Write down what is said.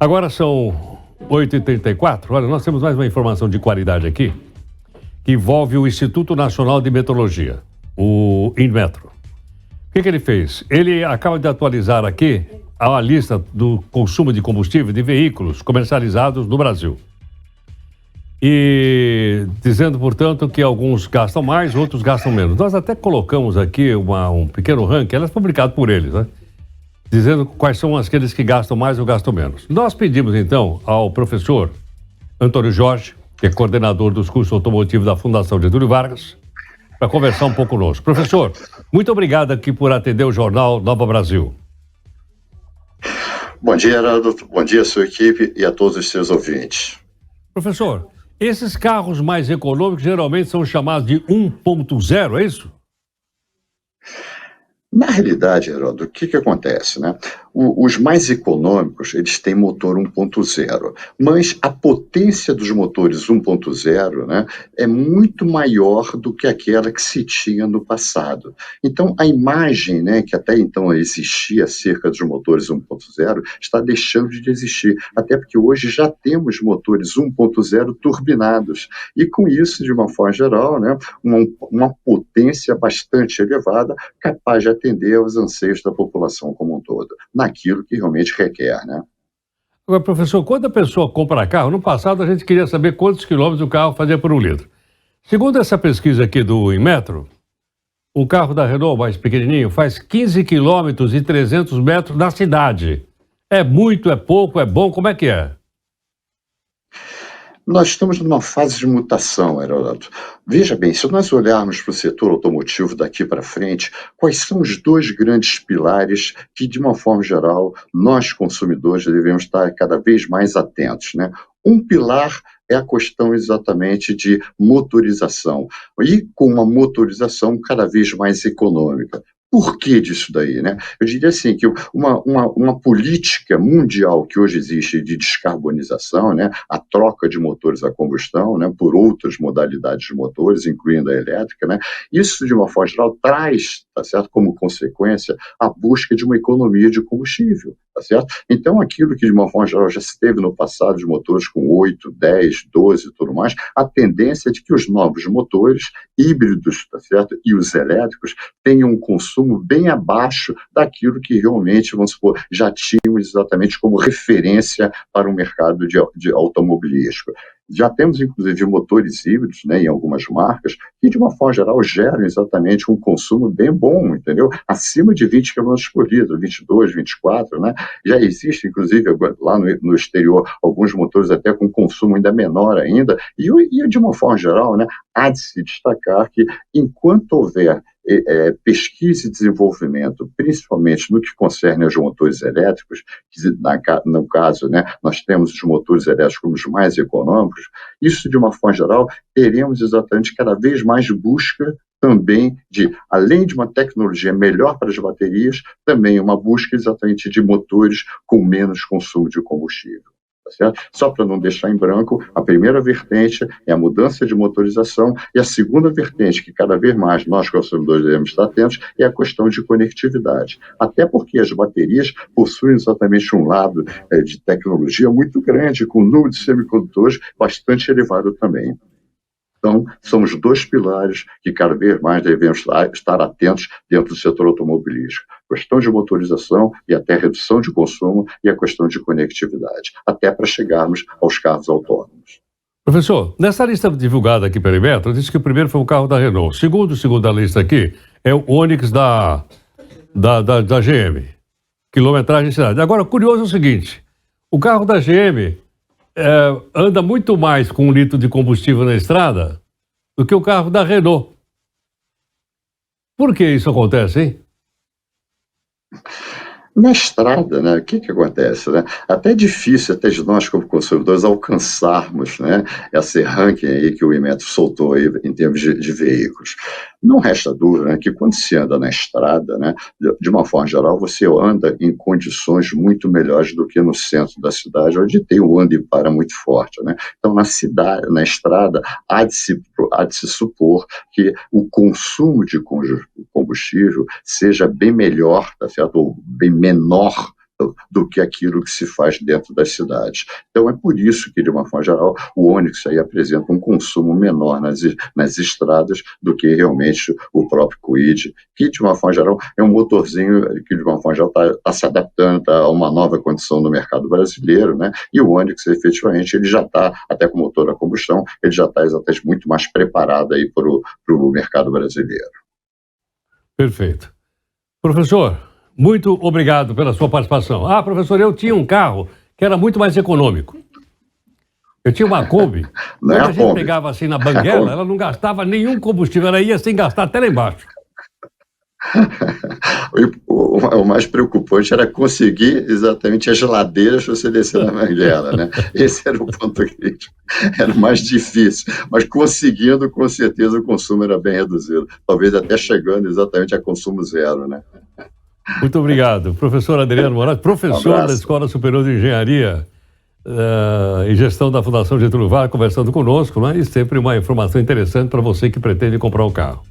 Agora são 8h34. Olha, nós temos mais uma informação de qualidade aqui, que envolve o Instituto Nacional de Metrologia, o Inmetro. O que ele fez? Ele acaba de atualizar aqui a lista do consumo de combustível de veículos comercializados no Brasil. E dizendo, portanto, que alguns gastam mais, outros gastam menos. Nós até colocamos aqui um pequeno ranking, elas publicado por eles, né? Dizendo quais são aqueles que gastam mais ou gastam menos. Nós pedimos, então, ao professor Antônio Jorge, que é coordenador dos cursos automotivos da Fundação Getúlio Vargas, para conversar um pouco conosco. Professor, muito obrigado aqui por atender o Jornal Nova Brasil. Bom dia, Heraldo. Bom dia à sua equipe e a todos os seus ouvintes. Professor, esses carros mais econômicos geralmente são chamados de 1.0, é isso? Na realidade, Heraldo, o que acontece, né? Os mais econômicos, eles têm motor 1.0, mas a potência dos motores 1.0, né, é muito maior do que aquela que se tinha no passado. Então, a imagem, né, que até então existia acerca dos motores 1.0 está deixando de existir, até porque hoje já temos motores 1.0 turbinados, e com isso, de uma forma geral, né, uma potência bastante elevada, capaz de atender aos anseios da população como um todo, naquilo que realmente requer, né? Agora, professor, quando a pessoa compra carro, no passado a gente queria saber quantos quilômetros o carro fazia por 1 litro. Segundo essa pesquisa aqui do Inmetro, o carro da Renault mais pequenininho faz 15 quilômetros e 300 metros na cidade. É muito, é pouco, é bom, como é que é? Nós estamos numa fase de mutação, Heródoto. Veja bem, se nós olharmos para o setor automotivo daqui para frente, quais são os dois grandes pilares que, de uma forma geral, nós consumidores devemos estar cada vez mais atentos, né? Um pilar é a questão exatamente de motorização, e com uma motorização cada vez mais econômica. Por que disso daí, né? Eu diria assim, que uma política mundial que hoje existe de descarbonização, né, a troca de motores a combustão, né, por outras modalidades de motores, incluindo a elétrica, né, isso, de uma forma geral, traz, tá certo, como consequência, a busca de uma economia de combustível, tá certo? Então, aquilo que, de uma forma geral, já se teve no passado de motores com 8, 10, 12 e tudo mais, a tendência é de que os novos motores híbridos, tá certo, e os elétricos tenham um consumo bem abaixo daquilo que realmente, vamos supor, já tínhamos exatamente como referência para o mercado de automobilístico. Já temos, inclusive, motores híbridos, né, em algumas marcas, que, de uma forma geral, geram exatamente um consumo bem bom, entendeu? Acima de 20 km por litro, 22, 24, né? Já existe, inclusive, lá no exterior, alguns motores até com consumo ainda menor ainda, e de uma forma geral, né, há de se destacar que, enquanto houver pesquisa e desenvolvimento, principalmente no que concerne aos motores elétricos, que no caso, né, nós temos os motores elétricos como os mais econômicos, isso, de uma forma geral, teremos exatamente cada vez mais busca também de, além de uma tecnologia melhor para as baterias, também uma busca exatamente de motores com menos consumo de combustível. Certo? Só para não deixar em branco, a primeira vertente é a mudança de motorização, e a segunda vertente, que cada vez mais nós consumidores devemos estar atentos, é a questão de conectividade. Até porque as baterias possuem exatamente um lado de tecnologia muito grande, com um número de semicondutores bastante elevado também. Então, são os dois pilares que cada vez mais devemos estar atentos dentro do setor automobilístico. A questão de motorização e até redução de consumo, e a questão de conectividade, até para chegarmos aos carros autônomos. Professor, nessa lista divulgada aqui pela Inmetro, disse que o primeiro foi o carro da Renault. Segundo a lista aqui, é o Onix da GM. Quilometragem de cidade. Agora, curioso é o seguinte, o carro da GM anda muito mais com 1 litro de combustível na estrada do que o carro da Renault. Por que isso acontece, hein? Na estrada, né, o que acontece, né? Até é difícil, até de nós como consumidores, alcançarmos, né, esse ranking aí que o Inmetro soltou aí em termos de veículos. Não resta dúvida, né, que quando se anda na estrada, né, de uma forma geral, você anda em condições muito melhores do que no centro da cidade, onde tem o anda e para muito forte, né? Então, na estrada, há de se supor que o consumo de combustível seja bem melhor, tá certo? Ou bem menor do que aquilo que se faz dentro das cidades. Então é por isso que, de uma forma geral, o Onix aí apresenta um consumo menor nas estradas do que realmente o próprio Kwid, que, de uma forma geral, é um motorzinho que, de uma forma geral, está se adaptando a uma nova condição no mercado brasileiro, né? E o Onix, efetivamente, ele já está, até com motor a combustão, ele já está exatamente muito mais preparado aí para o mercado brasileiro. Perfeito. Professor, muito obrigado pela sua participação. Ah, professor, eu tinha um carro que era muito mais econômico. Eu tinha uma Kombi. Não é Quando a a gente Kombi. pegava assim na banguela, ela não gastava nenhum combustível, ela ia sem gastar até lá embaixo. O mais preocupante era conseguir exatamente as ladeiras para você descer na Mangueira, né? Esse era o ponto crítico. Era o mais difícil, mas conseguindo, com certeza, o consumo era bem reduzido. Talvez até chegando exatamente a consumo zero, né? Muito obrigado. Professor Adriano Moraes, professor da Escola Superior de Engenharia e Gestão da Fundação Getúlio Vargas, conversando conosco, né? E sempre uma informação interessante para você que pretende comprar um carro.